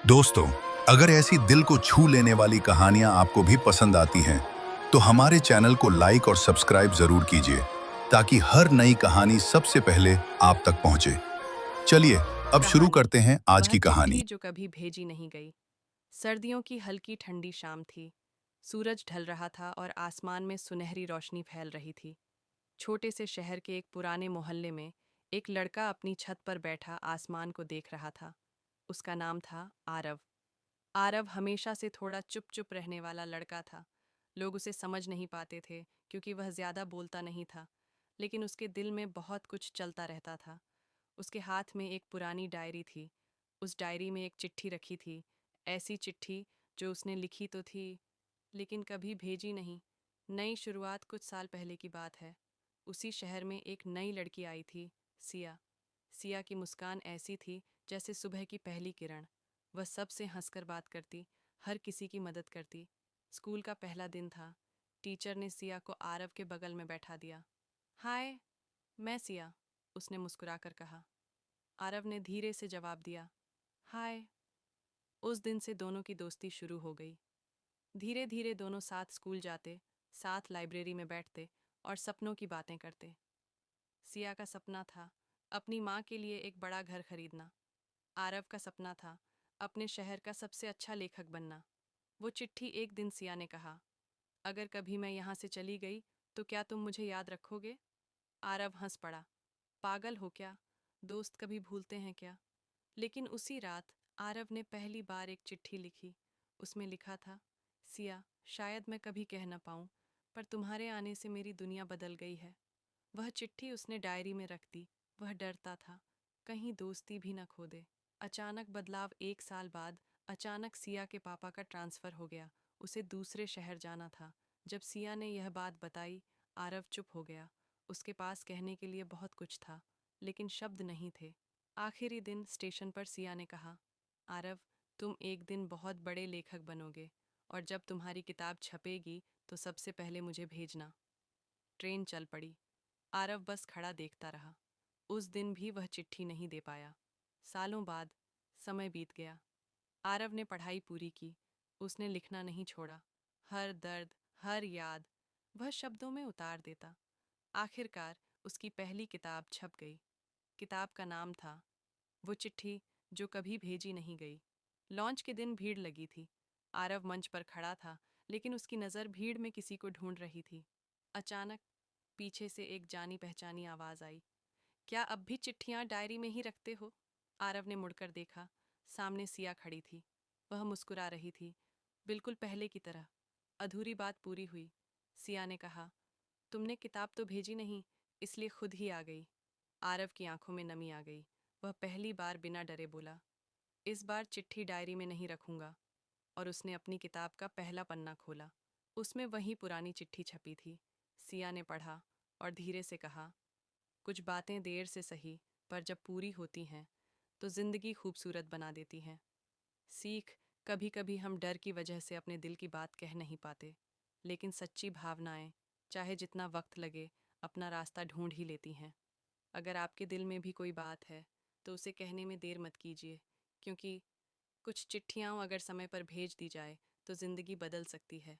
दोस्तों, अगर ऐसी दिल को छू लेने वाली कहानियां आपको भी पसंद आती हैं, तो हमारे चैनल को लाइक और सब्सक्राइब जरूर कीजिए, ताकि हर नई कहानी सबसे पहले आप तक पहुंचे। चलिए, अब शुरू कहानी करते हैं आज वह की कहानी। चिट्ठी जो कभी भेजी नहीं गई। सर्दियों की हल्की ठंडी शाम थी। सूरज ढल रहा था और आसमान में सुनहरी रोशनी फैल रही थी। छोटे से शहर के एक पुराने मोहल्ले में एक लड़का अपनी छत पर बैठा आसमान को देख रहा था। उसका नाम था आरव। आरव हमेशा से थोड़ा चुप चुप रहने वाला लड़का था। लोग उसे समझ नहीं पाते थे क्योंकि वह ज्यादा बोलता नहीं था, लेकिन उसके दिल में बहुत कुछ चलता रहता था। उसके हाथ में एक पुरानी डायरी थी। उस डायरी में एक चिट्ठी रखी थी। ऐसी चिट्ठी जो उसने लिखी तो थी, लेकिन कभी भेजी नहीं। नई शुरुआत कुछ साल पहले की बात है। उसी शहर में एक नई लड़की आई थी, सिया। सिया की मुस्कान ऐसी थी जैसे सुबह की पहली किरण। वह सबसे हंसकर बात करती, हर किसी की मदद करती। स्कूल का पहला दिन था। टीचर ने सिया को आरव के बगल में बैठा दिया। हाय, मैं सिया, उसने मुस्कुराकर कहा। आरव ने धीरे से जवाब दिया, हाय। उस दिन से दोनों की दोस्ती शुरू हो गई। धीरे धीरे दोनों साथ स्कूल जाते, साथ लाइब्रेरी में बैठते और सपनों की बातें करते। सिया का सपना था अपनी माँ के लिए एक बड़ा घर खरीदना। आरव का सपना था अपने शहर का सबसे अच्छा लेखक बनना। वो चिट्ठी एक दिन सिया ने कहा, अगर कभी मैं यहाँ से चली गई तो क्या तुम मुझे याद रखोगे? आरव हंस पड़ा, पागल हो क्या? दोस्त कभी भूलते हैं क्या? लेकिन उसी रात आरव ने पहली बार एक चिट्ठी लिखी। उसमें लिखा था, सिया, शायद मैं कभी कह न पाऊँ, पर तुम्हारे आने से मेरी दुनिया बदल गई है। वह चिट्ठी उसने डायरी में रख दी। वह डरता था कहीं दोस्ती भी न खो दे। अचानक बदलाव। एक साल बाद अचानक सिया के पापा का ट्रांसफ़र हो गया। उसे दूसरे शहर जाना था। जब सिया ने यह बात बताई, आरव चुप हो गया। उसके पास कहने के लिए बहुत कुछ था, लेकिन शब्द नहीं थे। आखिरी दिन स्टेशन पर सिया ने कहा, आरव, तुम एक दिन बहुत बड़े लेखक बनोगे, और जब तुम्हारी किताब छपेगी तो सबसे पहले मुझे भेजना। ट्रेन चल पड़ी। आरव बस खड़ा देखता रहा। उस दिन भी वह चिट्ठी नहीं दे पाया। सालों बाद समय बीत गया। आरव ने पढ़ाई पूरी की। उसने लिखना नहीं छोड़ा। हर दर्द, हर याद वह शब्दों में उतार देता। आखिरकार उसकी पहली किताब छप गई। किताब का नाम था वो चिट्ठी जो कभी भेजी नहीं गई। लॉन्च के दिन भीड़ लगी थी। आरव मंच पर खड़ा था, लेकिन उसकी नज़र भीड़ में किसी को ढूंढ रही थी। अचानक पीछे से एक जानी पहचानी आवाज़ आई, क्या अब भी चिट्ठियाँ डायरी में ही रखते हो? आरव ने मुड़कर देखा। सामने सिया खड़ी थी। वह मुस्कुरा रही थी, बिल्कुल पहले की तरह। अधूरी बात पूरी हुई। सिया ने कहा, तुमने किताब तो भेजी नहीं, इसलिए खुद ही आ गई। आरव की आंखों में नमी आ गई। वह पहली बार बिना डरे बोला, इस बार चिट्ठी डायरी में नहीं रखूंगा। और उसने अपनी किताब का पहला पन्ना खोला। उसमें वही पुरानी चिट्ठी छपी थी। सिया ने पढ़ा और धीरे से कहा, कुछ बातें देर से सही, पर जब पूरी होती हैं तो जिंदगी खूबसूरत बना देती हैं। सीख, कभी कभी हम डर की वजह से अपने दिल की बात कह नहीं पाते, लेकिन सच्ची भावनाएं, चाहे जितना वक्त लगे, अपना रास्ता ढूंढ ही लेती हैं। अगर आपके दिल में भी कोई बात है तो उसे कहने में देर मत कीजिए, क्योंकि कुछ चिट्ठियाँ अगर समय पर भेज दी जाए तो ज़िंदगी बदल सकती है।